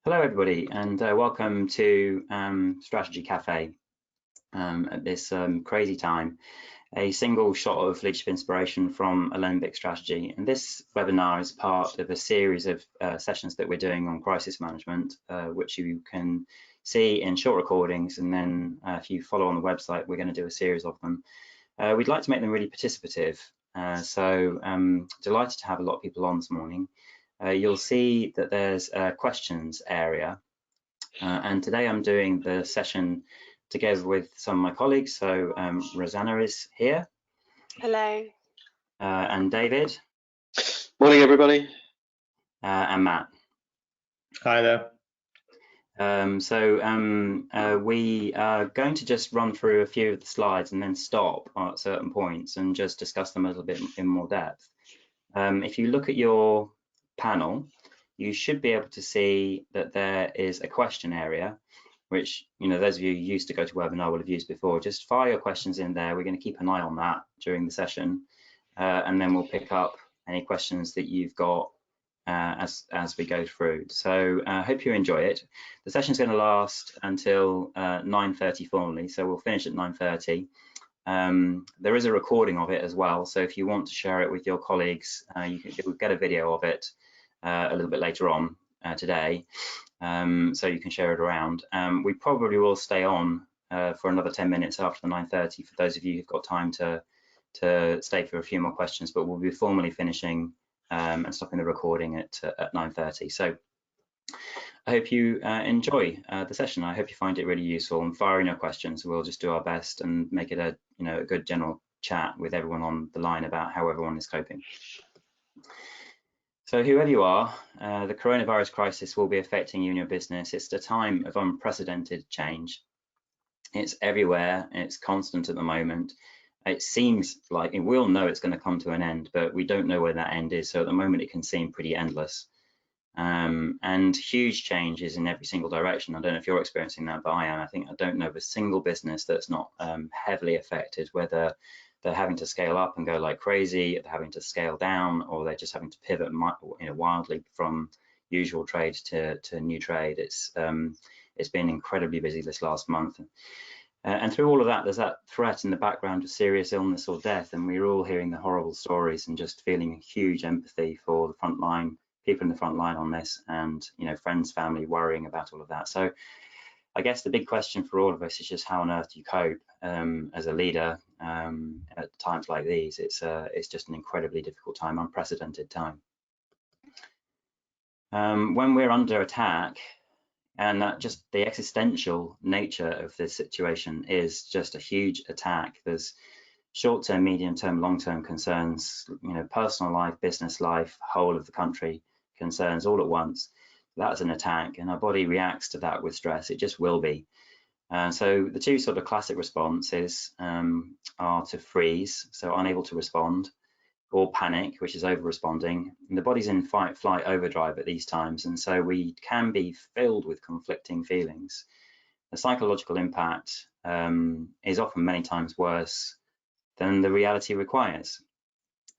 Hello, everybody, and welcome to Strategy Cafe at this crazy time. A single shot of leadership inspiration from Alembic strategy. And this webinar is part of a series of sessions that we're doing on crisis management, which you can see in short recordings. And then if you follow on the website, we're going to do a series of them. We'd like to make them really participative. So delighted to have a lot of people on this morning. You'll see that there's a questions area, and today I'm doing the session together with some of my colleagues. So Rosanna is here. Hello. And David. Morning, everybody. And Matt. Hi there. We are going to just run through a few of the slides and then stop at certain points and just discuss them a little bit in more depth. If you look at your panel, you should be able to see that there is a question area, which, you know, those of you who used to go to webinar will have used before. Just fire your questions in there. We're going to keep an eye on that during the session, and then we'll pick up any questions that you've got as we go through. So I hope you enjoy it. The session is going to last until 9:30 formally, so we'll finish at 9:30. There is a recording of it as well, so if you want to share it with your colleagues, you'll get a video of it a little bit later on today, so you can share it around. We probably will stay on for another 10 minutes after the 9:30 for those of you who've got time to stay for a few more questions, but we'll be formally finishing and stopping the recording at 9:30. So I hope you enjoy the session. I hope you find it really useful, and fire in your questions. We'll just do our best and make it a good general chat with everyone on the line about how everyone is coping. So whoever you are, the coronavirus crisis will be affecting you and your business. It's a time of unprecedented change. It's everywhere. It's constant at the moment. It seems like we all know it's going to come to an end, but we don't know where that end is. So at the moment, it can seem pretty endless. And huge changes in every single direction. I don't know if you're experiencing that, but I am. I don't know of a single business that's not heavily affected, whether they're having to scale up and go like crazy, they're having to scale down, or they're just having to pivot wildly from usual trade to new trade. It's been incredibly busy this last month. And through all of that, there's that threat in the background of serious illness or death, and we're all hearing the horrible stories and just feeling huge empathy for the front line, people in the front line on this, and friends, family worrying about all of that. So I guess the big question for all of us is just how on earth do you cope as a leader at times like these. It's just an incredibly difficult time, unprecedented time. When we're under attack, and that just the existential nature of this situation is just a huge attack. There's short-term, medium-term, long-term concerns, personal life, business life, whole of the country concerns all at once. That's an attack, and our body reacts to that with stress. It just will be. So the two sort of classic responses are to freeze, so unable to respond, or panic, which is over-responding. And the body's in fight, flight, overdrive at these times, and so we can be filled with conflicting feelings. The psychological impact is often many times worse than the reality requires.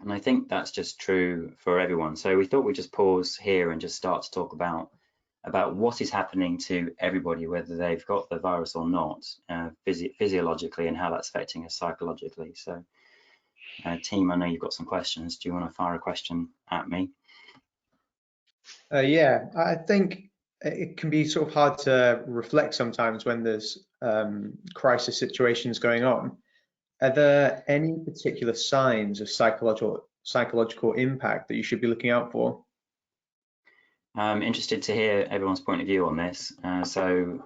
And I think that's just true for everyone. So we thought we'd just pause here and just start to talk about what is happening to everybody, whether they've got the virus or not, physiologically, and how that's affecting us psychologically. So team, I know you've got some questions. Do you want to fire a question at me? Yeah, I think it can be sort of hard to reflect sometimes when there's crisis situations going on. Are there any particular signs of psychological impact that you should be looking out for? I'm interested to hear everyone's point of view on this. Fire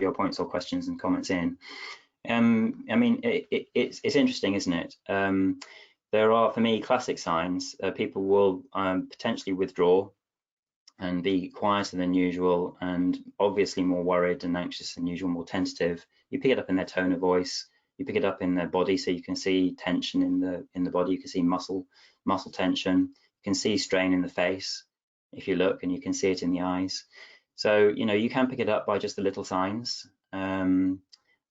your points or questions and comments in. I mean, it's interesting, isn't it? There are, for me, classic signs. People will potentially withdraw and be quieter than usual, and obviously more worried and anxious than usual, more tentative. You pick it up in their tone of voice. You pick it up in their body, so you can see tension in the body. You can see muscle tension. You can see strain in the face if you look, and you can see it in the eyes. So you can pick it up by just the little signs. And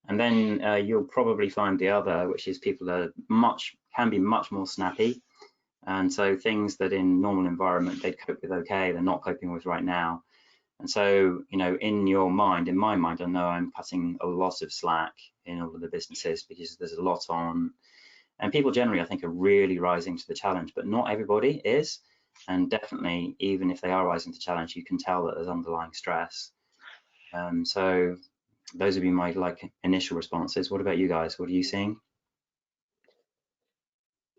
then you'll probably find the other, which is people that can be much more snappy. And so things that in normal environment they'd cope with okay, they're not coping with right now. And so, you know, in your mind, in my mind, I know I'm cutting a lot of slack in all of the businesses because there's a lot on, and people generally, I think, are really rising to the challenge, but not everybody is. And definitely, even if they are rising to the challenge, you can tell that there's underlying stress. So those would be my initial responses. What about you guys? What are you seeing?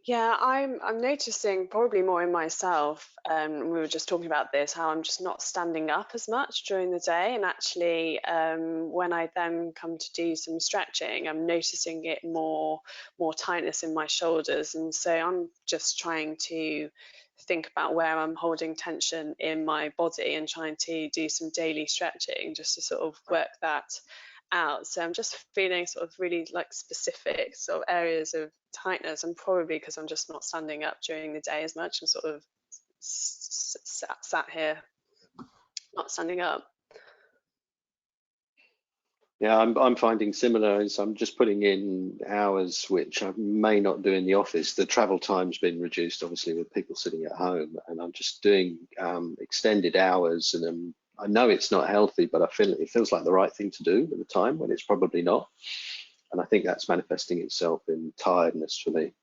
Yeah, I'm noticing probably more in myself. We were just talking about this, how I'm just not standing up as much during the day, and actually, when I then come to do some stretching, I'm noticing it more tightness in my shoulders, and so I'm just trying to think about where I'm holding tension in my body and trying to do some daily stretching just to sort of work that out. So I'm just feeling sort of really like specific sort of areas of tightness, and probably because I'm just not standing up during the day as much and sort of sat here not standing up. Yeah, I'm finding similar. As I'm just putting in hours which I may not do in the office. The travel time's been reduced, obviously, with people sitting at home, and I'm just doing extended hours. And I know it's not healthy, but I feel it feels like the right thing to do at the time when it's probably not. And I think that's manifesting itself in tiredness for me.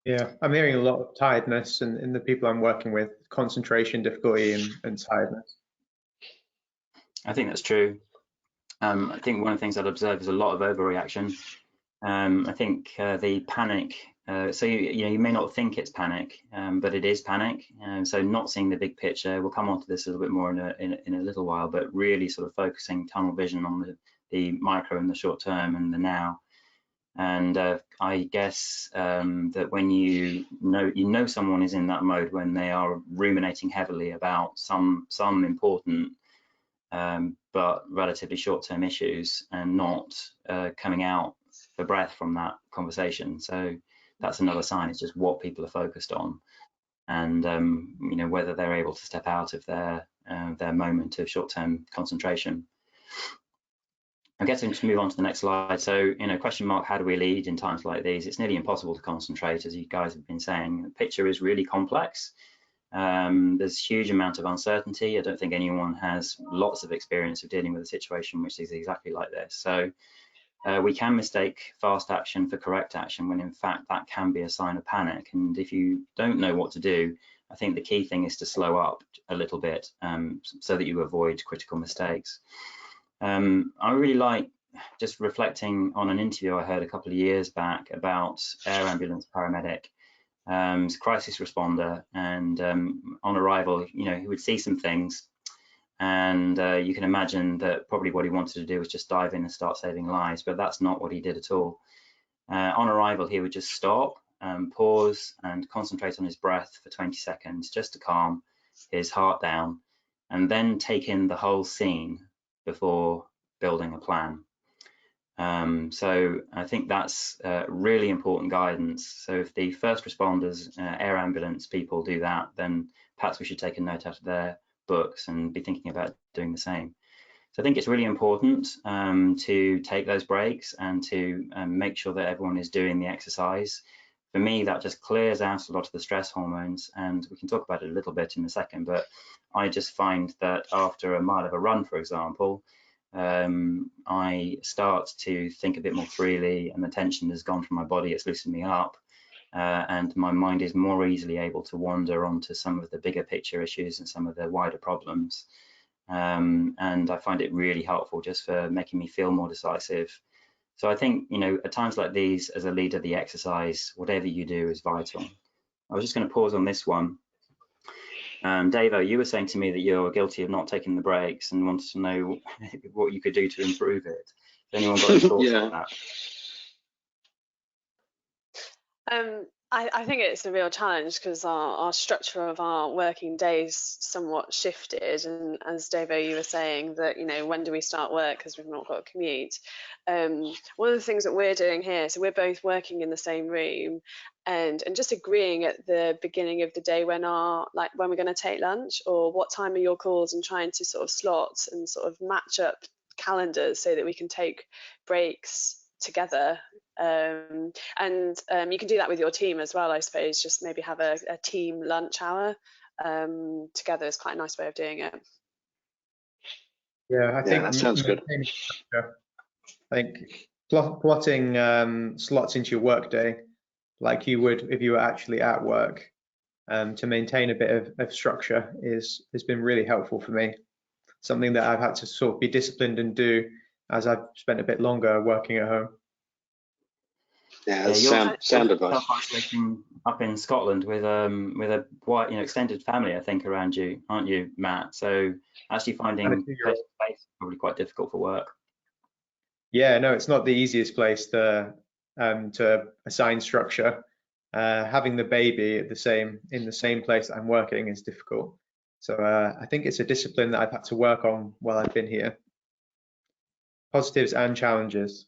Yeah, I'm hearing a lot of tiredness in the people I'm working with, concentration difficulty and tiredness. I think that's true. I think one of the things I'd observe is a lot of overreaction. I think the panic. So you may not think it's panic, but it is panic. So not seeing the big picture. We'll come on to this a little bit more in a little while, but really sort of focusing tunnel vision on the micro and the short term and the now. And I guess that when you know someone is in that mode when they are ruminating heavily about some important but relatively short-term issues and not coming out for breath from that conversation. So that's another sign. It's just what people are focused on, and you know, whether they're able to step out of their moment of short-term concentration. I'm guessing to move on to the next slide. So, you know, question mark, how do we lead in times like these? It's nearly impossible to concentrate, as you guys have been saying. The picture is really complex. There's a huge amount of uncertainty. I don't think anyone has lots of experience of dealing with a situation which is exactly like this. So we can mistake fast action for correct action when in fact that can be a sign of panic. And if you don't know what to do, I think the key thing is to slow up a little bit so that you avoid critical mistakes. I really like just reflecting on an interview I heard a couple of years back about air ambulance paramedic, crisis responder, and on arrival, you know, he would see some things, and you can imagine that probably what he wanted to do was just dive in and start saving lives, but that's not what he did at all. On arrival, he would just stop, pause, and concentrate on his breath for 20 seconds just to calm his heart down, and then take in the whole scene before building a plan. So I think that's really important guidance. So if the first responders, air ambulance people do that, then perhaps we should take a note out of their books and be thinking about doing the same. So I think it's really important to take those breaks and to make sure that everyone is doing the exercise. For me, that just clears out a lot of the stress hormones, and we can talk about it a little bit in a second, but I just find that after a mile of a run, for example, I start to think a bit more freely, and the tension has gone from my body, it's loosened me up, and my mind is more easily able to wander onto some of the bigger picture issues and some of the wider problems. And I find it really helpful just for making me feel more decisive. So I think, you know, at times like these, as a leader, the exercise, whatever you do, is vital. I was just going to pause on this one. Davo, you were saying to me that you're guilty of not taking the breaks and wanted to know what you could do to improve it. Has anyone got any thoughts on that? I think it's a real challenge because our structure of our working days somewhat shifted, and as Davo, you were saying that, you know, when do we start work because we've not got a commute. One of the things that we're doing here, so we're both working in the same room, and just agreeing at the beginning of the day when we're going to take lunch or what time are your calls, and trying to sort of slot and sort of match up calendars so that we can take breaks together. And you can do that with your team as well, I suppose. Just maybe have a team lunch hour together is quite a nice way of doing it. Yeah, I think that sounds good. I think plotting slots into your workday, like you would if you were actually at work, to maintain a bit of structure has been really helpful for me. Something that I've had to sort of be disciplined and do as I've spent a bit longer working at home. Yeah, Yeah, that's you're sound advice. self-isolating up in Scotland with a wide, extended family, I think, around you, aren't you, Matt? So actually And a finding 2-year-old. face-to-face is probably quite difficult for work. Yeah, no, it's not the easiest place to assign structure. Having the baby in the same place that I'm working is difficult. So I think it's a discipline that I've had to work on while I've been here. Positives and challenges.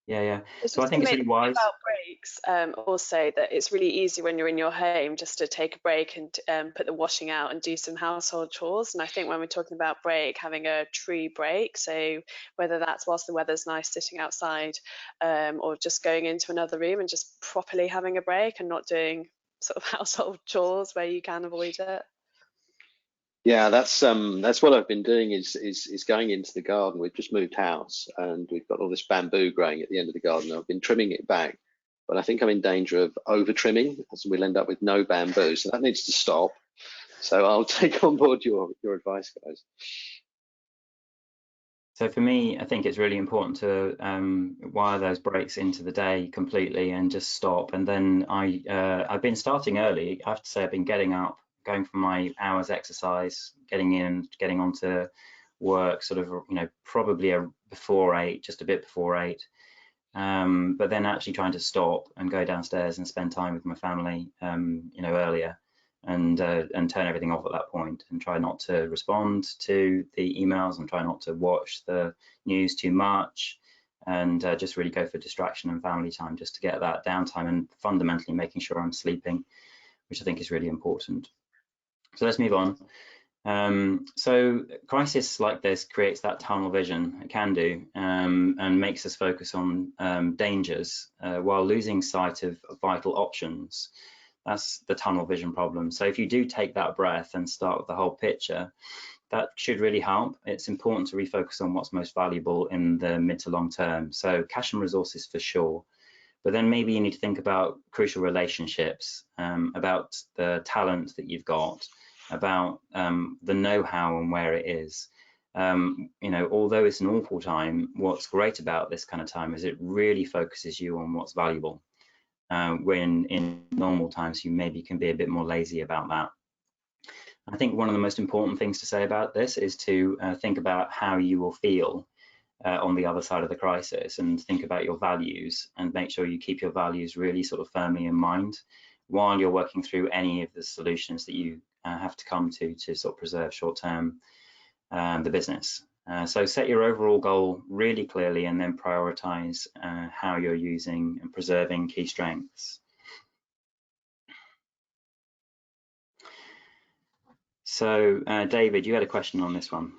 Yeah. It's So I just think to it's make really the point wise. about breaks, also that it's really easy when you're in your home just to take a break and put the washing out and do some household chores. And I think when we're talking about break, having a true break, so whether that's whilst the weather's nice sitting outside, or just going into another room and just properly having a break and not doing sort of household chores where you can avoid it. Yeah, that's what I've been doing is going into the garden. We've just moved house and we've got all this bamboo growing at the end of the garden. I've been trimming it back, but I think I'm in danger of over trimming, as we'll end up with no bamboo. So that needs to stop. So I'll take on board your advice, guys. So for me, I think it's really important to wire those breaks into the day completely and just stop. And then I've been starting early. I have to say I've been getting up, going for my hours exercise, getting onto work, sort of probably before 8, just a bit before 8. But then actually trying to stop and go downstairs and spend time with my family, earlier. And turn everything off at that point and try not to respond to the emails and try not to watch the news too much, and just really go for distraction and family time just to get that downtime and fundamentally making sure I'm sleeping, which I think is really important. So let's move on. So crisis like this creates that tunnel vision, it can do, and makes us focus on dangers while losing sight of vital options. That's the tunnel vision problem. So if you do take that breath and start with the whole picture, that should really help. It's important to refocus on what's most valuable in the mid to long term. So cash and resources for sure, but then maybe you need to think about crucial relationships, about the talent that you've got, about the know-how and where it is. Although it's an awful time, what's great about this kind of time is it really focuses you on what's valuable. When in normal times you maybe can be a bit more lazy about that. I think one of the most important things to say about this is to think about how you will feel on the other side of the crisis, and think about your values and make sure you keep your values really sort of firmly in mind while you're working through any of the solutions that you have to come to sort of preserve short-term the business. So set your overall goal really clearly and then prioritize how you're using and preserving key strengths. So David, you had a question on this one.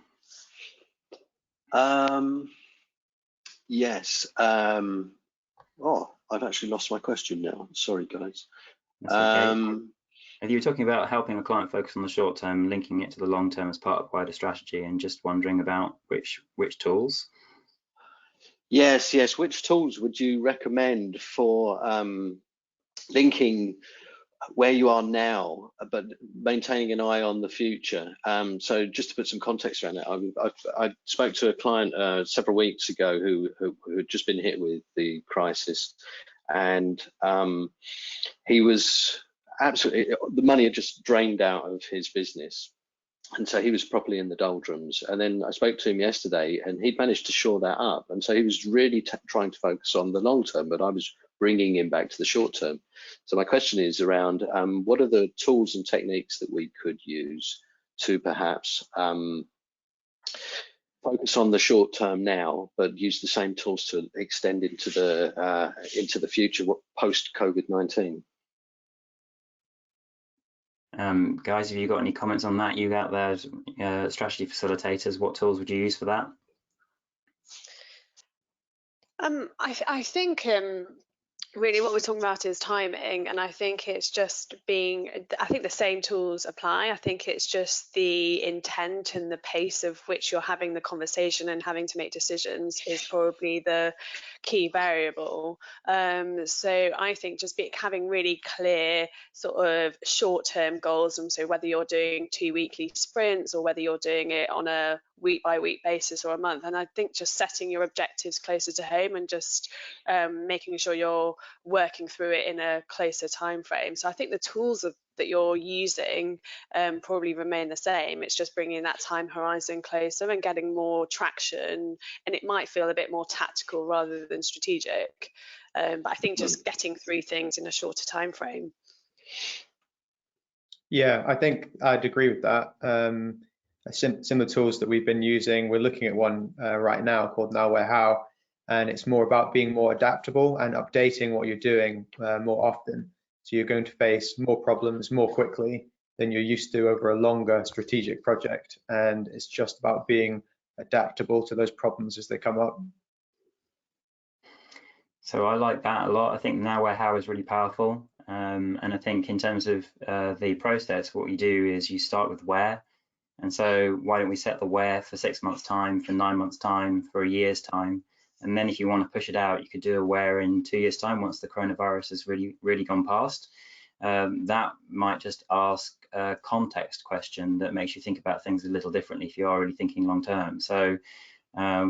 Yes. I've actually lost my question now. Sorry, guys. That's okay. If you were talking about helping a client focus on the short term, linking it to the long term as part of wider strategy, and just wondering about which tools. Yes. Which tools would you recommend for linking where you are now, but maintaining an eye on the future? So just to put some context around that, I spoke to a client several weeks ago who had just been hit with the crisis, and he was absolutely, the money had just drained out of his business. And so he was properly in the doldrums. And then I spoke to him yesterday and he'd managed to shore that up. And so he was really trying to focus on the long term, but I was bringing him back to the short term. So my question is around what are the tools and techniques that we could use to perhaps focus on the short term now, but use the same tools to extend into the future post COVID-19? Guys, have you got any comments on that? You out there, strategy facilitators, what tools would you use for that? I think really what we're talking about is timing, and I think it's just I think the same tools apply. I think it's just the intent and the pace of which you're having the conversation and having to make decisions is probably the key variable. So I think just having really clear sort of short-term goals, and so whether you're doing 2 weekly sprints or whether you're doing it on a week by week basis or a month, and I think just setting your objectives closer to home and just making sure you're working through it in a closer time frame. So I think the tools that you're using probably remain the same. It's just bringing that time horizon closer and getting more traction, and it might feel a bit more tactical rather than strategic. But I think just getting through things in a shorter time frame. Yeah, I think I'd agree with that. Similar tools that we've been using, we're looking at one right now called Now Where How, and it's more about being more adaptable and updating what you're doing more often. So you're going to face more problems more quickly than you're used to over a longer strategic project, and it's just about being adaptable to those problems as they come up. So I like that a lot. I think Now Where How is really powerful. And I think in terms of the process, what you do is you start with where. And so why don't we set the where for 6 months time, for 9 months time, for a year's time. And then if you want to push it out, you could do a where in 2 years time once the coronavirus has really gone past. That might just ask a context question that makes you think about things a little differently if you are really thinking long term. So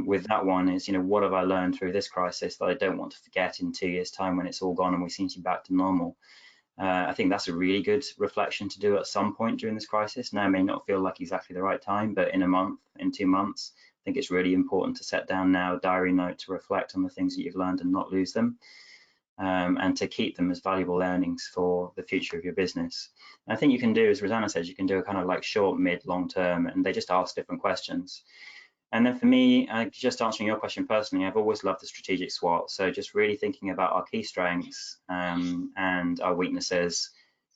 with that one is, what have I learned through this crisis that I don't want to forget in 2 years time when it's all gone and we seem to be back to normal. I think that's a really good reflection to do at some point during this crisis. Now, it may not feel like exactly the right time, but in a month, in 2 months, I think it's really important to set down now a diary note to reflect on the things that you've learned and not lose them, and to keep them as valuable learnings for the future of your business. And I think you can do, as Rosanna says, you can do a kind of like short, mid, long term, and they just ask different questions. And then for me, just answering your question personally, I've always loved the strategic SWOT. So just really thinking about our key strengths and our weaknesses,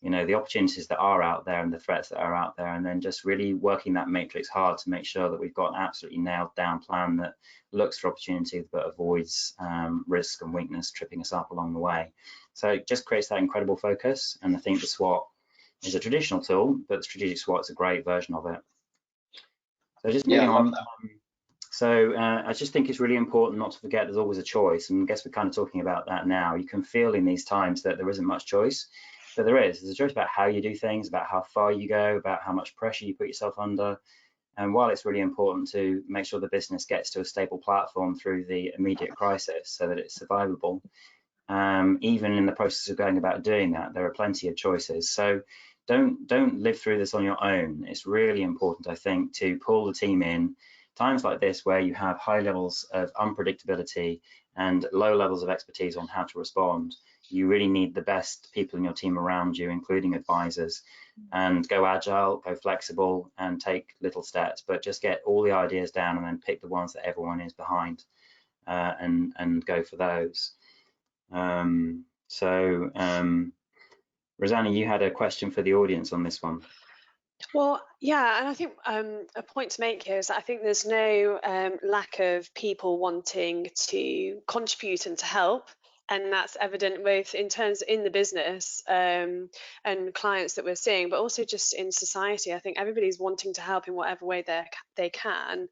the opportunities that are out there and the threats that are out there, and then just really working that matrix hard to make sure that we've got an absolutely nailed down plan that looks for opportunity but avoids risk and weakness tripping us up along the way. So it just creates that incredible focus. And I think the SWOT is a traditional tool, but the strategic SWOT is a great version of it. So just moving on. So I just think it's really important not to forget there's always a choice, and I guess we're kind of talking about that now. You can feel in these times that there isn't much choice, but there is. There's a choice about how you do things, about how far you go, about how much pressure you put yourself under. And while it's really important to make sure the business gets to a stable platform through the immediate crisis so that it's survivable, even in the process of going about doing that, there are plenty of choices. So don't live through this on your own. It's really important, I think, to pull the team in. Times like this where you have high levels of unpredictability and low levels of expertise on how to respond, you really need the best people in your team around you, including advisors, and go agile, go flexible, and take little steps, but just get all the ideas down and then pick the ones that everyone is behind and go for those. Rosanna, you had a question for the audience on this one. Well, yeah, and I think a point to make here is that I think there's no lack of people wanting to contribute and to help, and that's evident both in the business and clients that we're seeing, but also just in society. I think everybody's wanting to help in whatever way they can.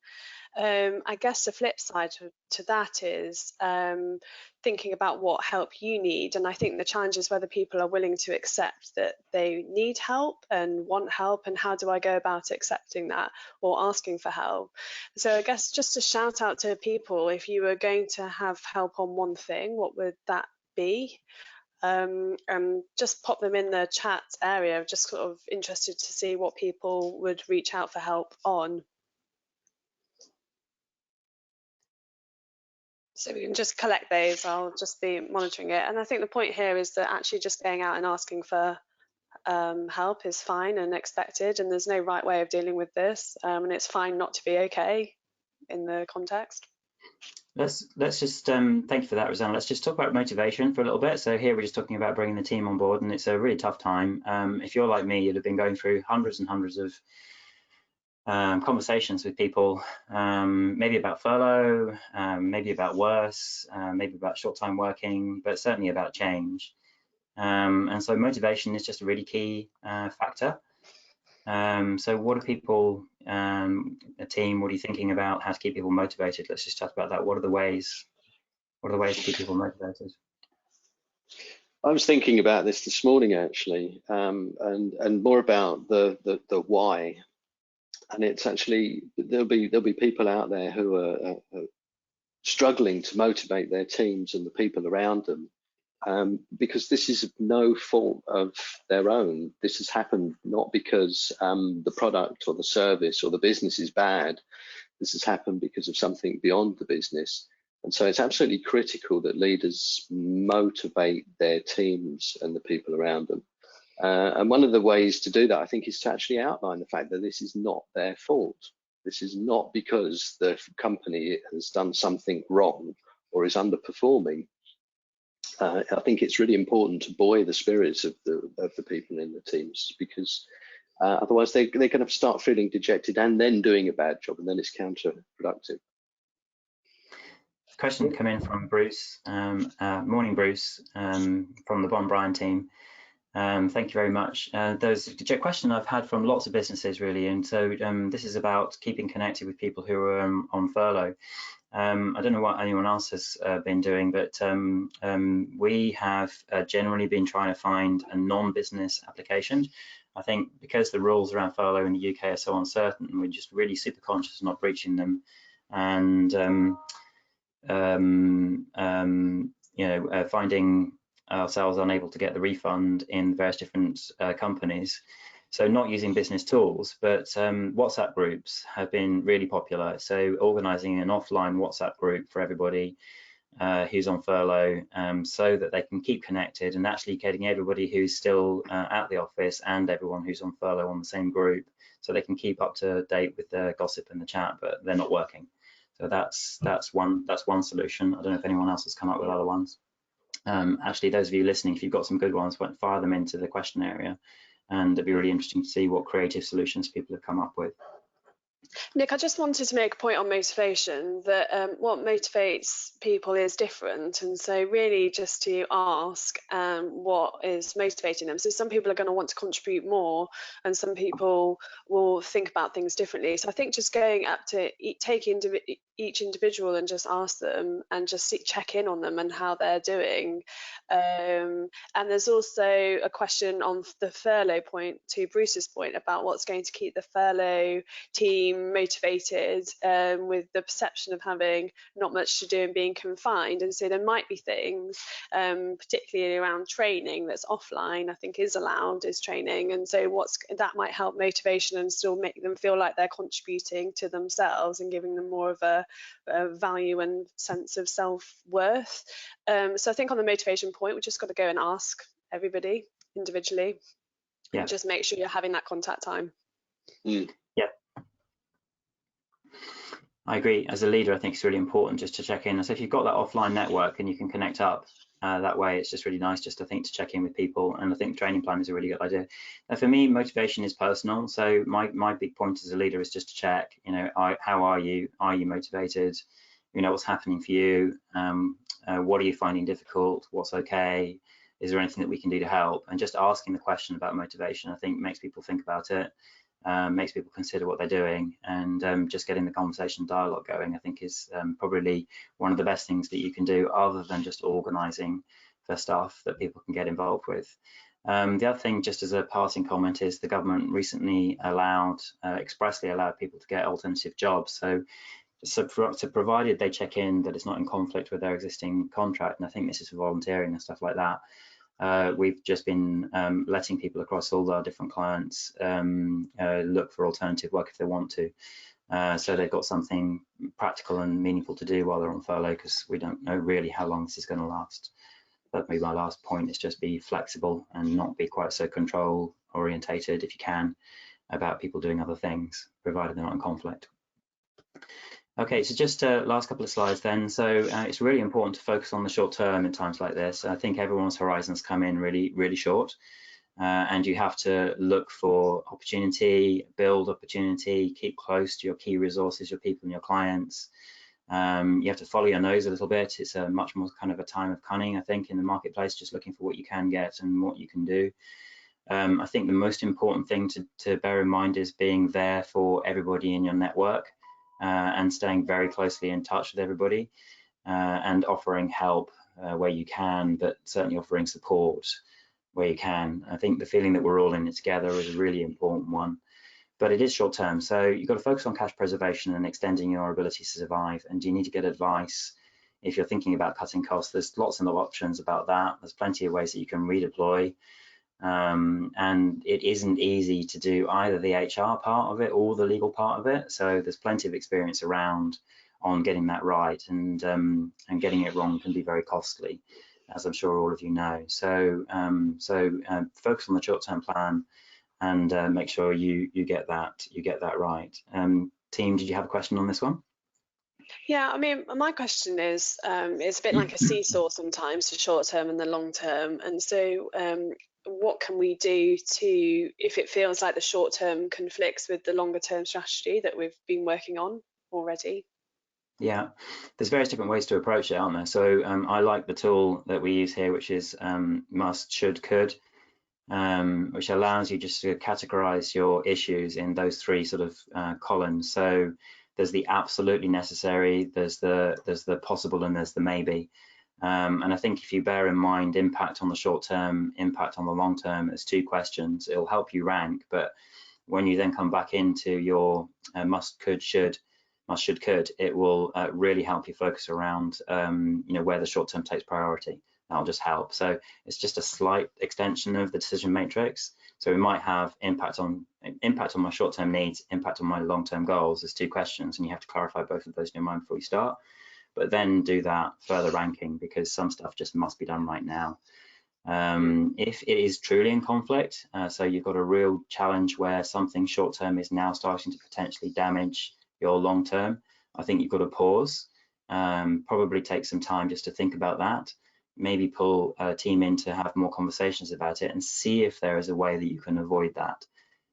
I guess the flip side to that is thinking about what help you need. And I think the challenge is whether people are willing to accept that they need help and want help, and how do I go about accepting that or asking for help. So I guess just a shout out to people, if you were going to have help on one thing, what would that be? Just pop them in the chat area. Just sort of interested to see what people would reach out for help on. So we can just collect those. I'll just be monitoring it. And I think the point here is that actually just going out and asking for help is fine and expected, and there's no right way of dealing with this, and it's fine not to be okay in the context. Let's just thank you for that, Rosanna. Let's just talk about motivation for a little bit. So here we're just talking about bringing the team on board, and it's a really tough time. If you're like me, you'd have been going through hundreds and hundreds of conversations with people, maybe about furlough, maybe about worse, maybe about short-time working, but certainly about change. And so motivation is just a really key factor. So what are people, a team, what are you thinking about how to keep people motivated? Let's just chat about that. What are the ways to keep people motivated? I was thinking about this morning actually, and more about the why. And it's actually there'll be people out there who are struggling to motivate their teams and the people around them, because this is no fault of their own. This has happened not because the product or the service or the business is bad. This has happened because of something beyond the business. And so it's absolutely critical that leaders motivate their teams and the people around them. And one of the ways to do that, I think, is to actually outline the fact that this is not their fault. This is not because the company has done something wrong or is underperforming. I think it's really important to buoy the spirits of the people in the teams, because otherwise they're going to start feeling dejected and then doing a bad job, and then it's counterproductive. Question come in from Bruce. Morning, Bruce, from the Bon Bryan team. Thank you very much. There's a question I've had from lots of businesses, really, and so this is about keeping connected with people who are on furlough. I don't know what anyone else has been doing, but we have generally been trying to find a non-business application. I think because the rules around furlough in the UK are so uncertain, we're just really super conscious of not breaching them, and finding ourselves unable to get the refund in various different companies. So not using business tools, but WhatsApp groups have been really popular. So organising an offline WhatsApp group for everybody who's on furlough, so that they can keep connected, and actually getting everybody who's still at the office and everyone who's on furlough on the same group, so they can keep up to date with the gossip and the chat, but they're not working. So that's one solution. I don't know if anyone else has come up with other ones. Actually, those of you listening, if you've got some good ones, fire them into the question area, and it'd be really interesting to see what creative solutions people have come up with. Nick, I just wanted to make a point on motivation, that what motivates people is different, and so really just to ask what is motivating them. So some people are going to want to contribute more, and some people will think about things differently. So I think just going up to each individual and just ask them and just check in on them and how they're doing. And there's also a question on the furlough point, to Bruce's point, about what's going to keep the furlough team motivated, with the perception of having not much to do and being confined. And so there might be things, particularly around training, that's offline, I think is allowed, is training. And so that might help motivation and still make them feel like they're contributing to themselves and giving them more of a value and sense of self-worth. So I think on the motivation point, we just got to go and ask everybody individually, and just make sure you're having that contact time. Yeah, I agree. As a leader, I think it's really important just to check in. So if you've got that offline network and you can connect up that way, it's just really nice just to check in with people. And I think training plan is a really good idea. For me, motivation is personal. So my big point as a leader is just to check, how are you? Are you motivated? What's happening for you? What are you finding difficult? What's okay? Is there anything that we can do to help? And just asking the question about motivation, I think, makes people think about it, makes people consider what they're doing, and just getting the conversation dialogue going, I think, is probably one of the best things that you can do, other than just organising for stuff that people can get involved with. The other thing, just as a passing comment, is the government recently expressly allowed people to get alternative jobs. So provided they check in that it's not in conflict with their existing contract, and I think this is for volunteering and stuff like that, we've just been letting people across all our different clients look for alternative work if they want to. So they've got something practical and meaningful to do while they're on furlough, because we don't know really how long this is going to last. That'd be my last point, is just be flexible and not be quite so control orientated, if you can, about people doing other things, provided they're not in conflict. Okay, so just last couple of slides then. So it's really important to focus on the short term in times like this. I think everyone's horizons come in really, really short. and you have to look for opportunity, build opportunity, keep close to your key resources, your people and your clients. You have to follow your nose a little bit. It's a much more kind of a time of cunning, I think, in the marketplace, just looking for what you can get and what you can do. I think the most important thing to bear in mind is being there for everybody in your network, and staying very closely in touch with everybody, and offering help where you can, but certainly offering support where you can. I think the feeling that we're all in it together is a really important one, but it is short term. So you've got to focus on cash preservation and extending your ability to survive. And you need to get advice if you're thinking about cutting costs. There's lots and lots of options about that. There's plenty of ways that you can redeploy. And it isn't easy to do either the HR part of it or the legal part of it. So there's plenty of experience around on getting that right, and getting it wrong can be very costly, as I'm sure all of you know. So focus on the short-term plan and make sure you get that right. Team, did you have a question on this one? Yeah, I mean, my question is, it's a bit like a seesaw sometimes, the short term and the long term. And so what can we do to, if it feels like the short term conflicts with the longer term strategy that we've been working on already? Yeah, there's various different ways to approach it, aren't there? So I like the tool that we use here, which is must, should, could, which allows you just to categorize your issues in those three sort of columns. So there's the absolutely necessary, there's the possible, and there's the maybe. And I think if you bear in mind impact on the short term, impact on the long term as two questions, it'll help you rank. But when you then come back into your must, could, should, must, should, could, it will really help you focus around where the short term takes priority. That'll just help. So it's just a slight extension of the decision matrix. So we might have impact on my short term needs, impact on my long term goals as two questions, and you have to clarify both of those in your mind before you start. But then do that further ranking, because some stuff just must be done right now. If it is truly in conflict, so you've got a real challenge where something short term is now starting to potentially damage your long term, I think you've got to pause, probably take some time just to think about that, maybe pull a team in to have more conversations about it and see if there is a way that you can avoid that.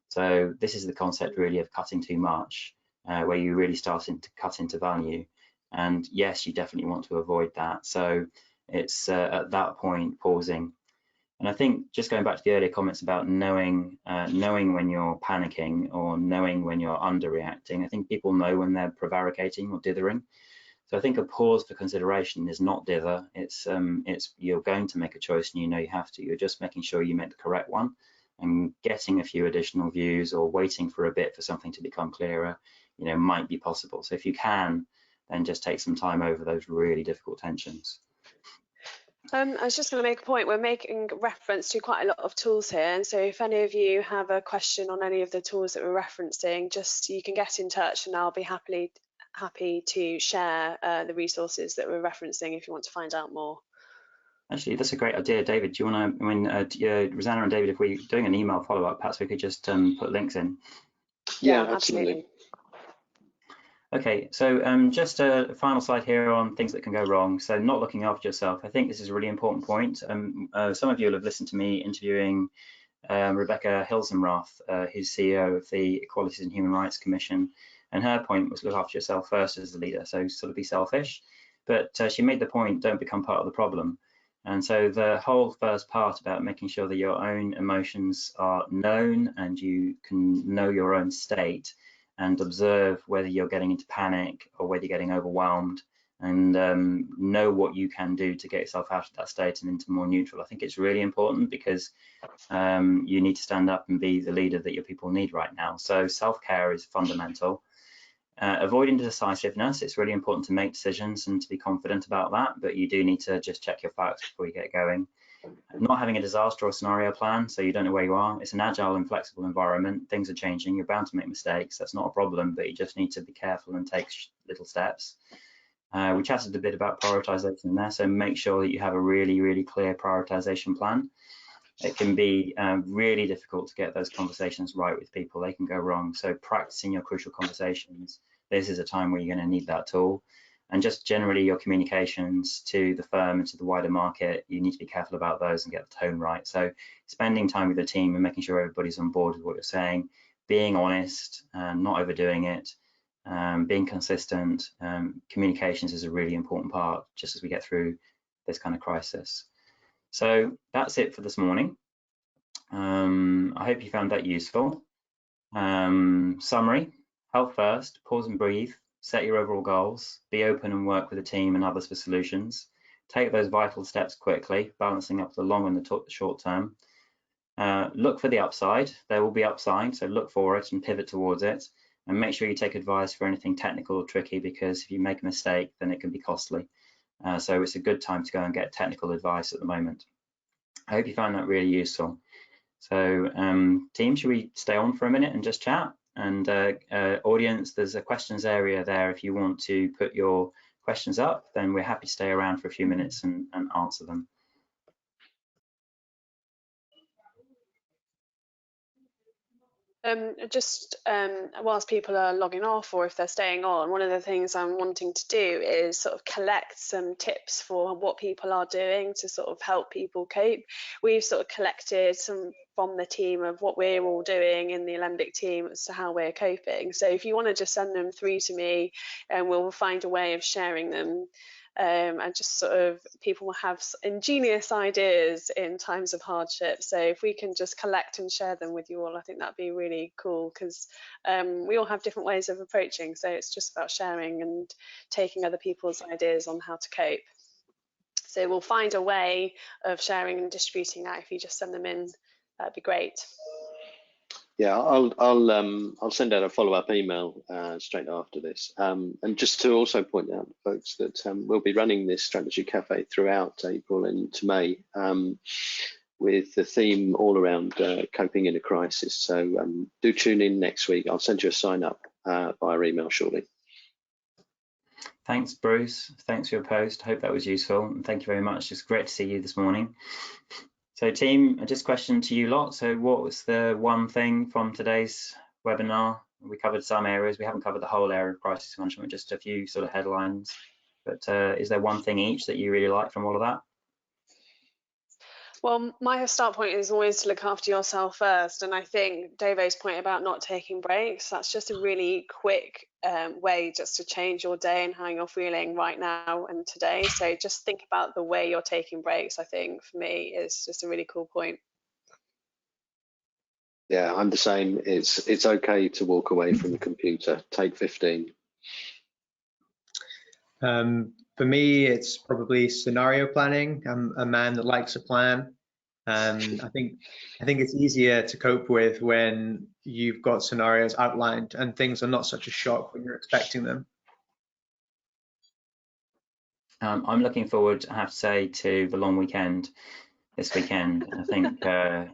So this is the concept really of cutting too much, where you're really starting to cut into value. And yes, you definitely want to avoid that. So it's at that point pausing. And I think just going back to the earlier comments about knowing when you're panicking or knowing when you're underreacting, I think people know when they're prevaricating or dithering. So I think a pause for consideration is not dither. It's you're going to make a choice and you know you have to. You're just making sure you make the correct one, and getting a few additional views or waiting for a bit for something to become clearer, might be possible. So if you can, then just take some time over those really difficult tensions. I was just going to make a point. We're making reference to quite a lot of tools here, and so if any of you have a question on any of the tools that we're referencing, just you can get in touch, and I'll be happy to share the resources that we're referencing if you want to find out more. Actually, that's a great idea, David. Do you want to, Rosanna and David, if we're doing an email follow-up, perhaps we could just put links in. Yeah, absolutely. Okay, so just a final slide here on things that can go wrong. So not looking after yourself. I think this is a really important point. Some of you will have listened to me interviewing Rebecca Hilsenrath, who's CEO of the Equalities and Human Rights Commission, and her point was look after yourself first as a leader, so sort of be selfish. But she made the point, don't become part of the problem. And so the whole first part about making sure that your own emotions are known and you can know your own state and observe whether you're getting into panic or whether you're getting overwhelmed, and know what you can do to get yourself out of that state and into more neutral. I think it's really important, because you need to stand up and be the leader that your people need right now. So self-care is fundamental. Avoiding decisiveness, it's really important to make decisions and to be confident about that, but you do need to just check your facts before you get going. Not having a disaster or scenario plan, so you don't know where you are. It's an agile and flexible environment. Things are changing. You're bound to make mistakes. That's not a problem, but you just need to be careful and take little steps. We chatted a bit about prioritization there, so make sure that you have a really, really clear prioritization plan. It can be really difficult to get those conversations right with people. They can go wrong. So practicing your crucial conversations. This is a time where you're going to need that tool. And just generally your communications to the firm and to the wider market, you need to be careful about those and get the tone right. So spending time with the team and making sure everybody's on board with what you're saying, being honest, not overdoing it, being consistent. Communications is a really important part just as we get through this kind of crisis. So that's it for this morning. I hope you found that useful. Summary: health first, pause and breathe, set your overall goals, be open and work with the team and others for solutions. Take those vital steps quickly, balancing up the long and the short term. Look for the upside. There will be upside, so look for it and pivot towards it. And make sure you take advice for anything technical or tricky, because if you make a mistake, then it can be costly. So it's a good time to go and get technical advice at the moment. I hope you found that really useful. So team, should we stay on for a minute and just chat? And audience, there's a questions area there. If you want to put your questions up, then we're happy to stay around for a few minutes and answer them. Whilst people are logging off, or if they're staying on, one of the things I'm wanting to do is sort of collect some tips for what people are doing to sort of help people cope. We've sort of collected some from the team of what we're all doing in the Alembic team as to how we're coping. So if you want to just send them through to me, and we'll find a way of sharing them. And just sort of people will have ingenious ideas in times of hardship. So if we can just collect and share them with you all, I think that'd be really cool, because we all have different ways of approaching. So it's just about sharing and taking other people's ideas on how to cope. So we'll find a way of sharing and distributing that. If you just send them in, that'd be great. Yeah, I'll send out a follow-up email straight after this. And just to also point out, folks, that we'll be running this strategy cafe throughout April and into May, with the theme all around coping in a crisis. So do tune in next week. I'll send you a sign up via email shortly. Thanks, Bruce. Thanks for your post. Hope that was useful. And thank you very much. It's great to see you this morning. So team, just question to you lot. So what was the one thing from today's webinar? We covered some areas. We haven't covered the whole area of crisis management, just a few sort of headlines. But is there one thing each that you really like from all of that? Well, my start point is always to look after yourself first. And I think Dave's point about not taking breaks, that's just a really quick way just to change your day and how you're feeling right now and today. So just think about the way you're taking breaks, I think, for me, is just a really cool point. Yeah, I'm the same. It's okay to walk away from the computer. Take 15. For me, it's probably scenario planning. I'm a man that likes a plan. I think it's easier to cope with when you've got scenarios outlined and things are not such a shock when you're expecting them. I'm looking forward, I have to say, to the long weekend this weekend. I think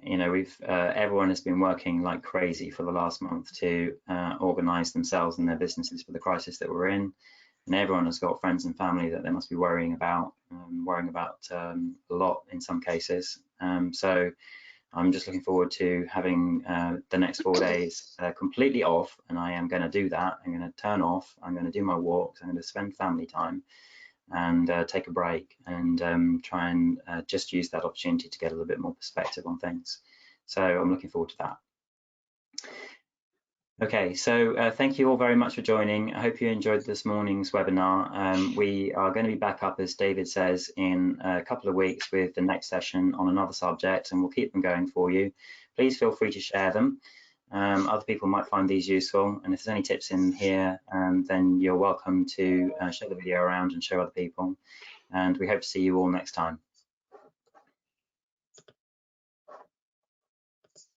you know, we've everyone has been working like crazy for the last month to organise themselves and their businesses for the crisis that we're in. And everyone has got friends and family that they must be worrying about a lot in some cases. So I'm just looking forward to having the next 4 days completely off, and I am going to do that. I'm going to turn off, I'm going to do my walks, I'm going to spend family time and take a break and try and just use that opportunity to get a little bit more perspective on things. So I'm looking forward to that. Okay, so thank you all very much for joining. I hope you enjoyed this morning's webinar. We are going to be back up, as David says, in a couple of weeks with the next session on another subject, and we'll keep them going for you. Please feel free to share them. Other people might find these useful, and if there's any tips in here, then you're welcome to share the video around and show other people. And we hope to see you all next time.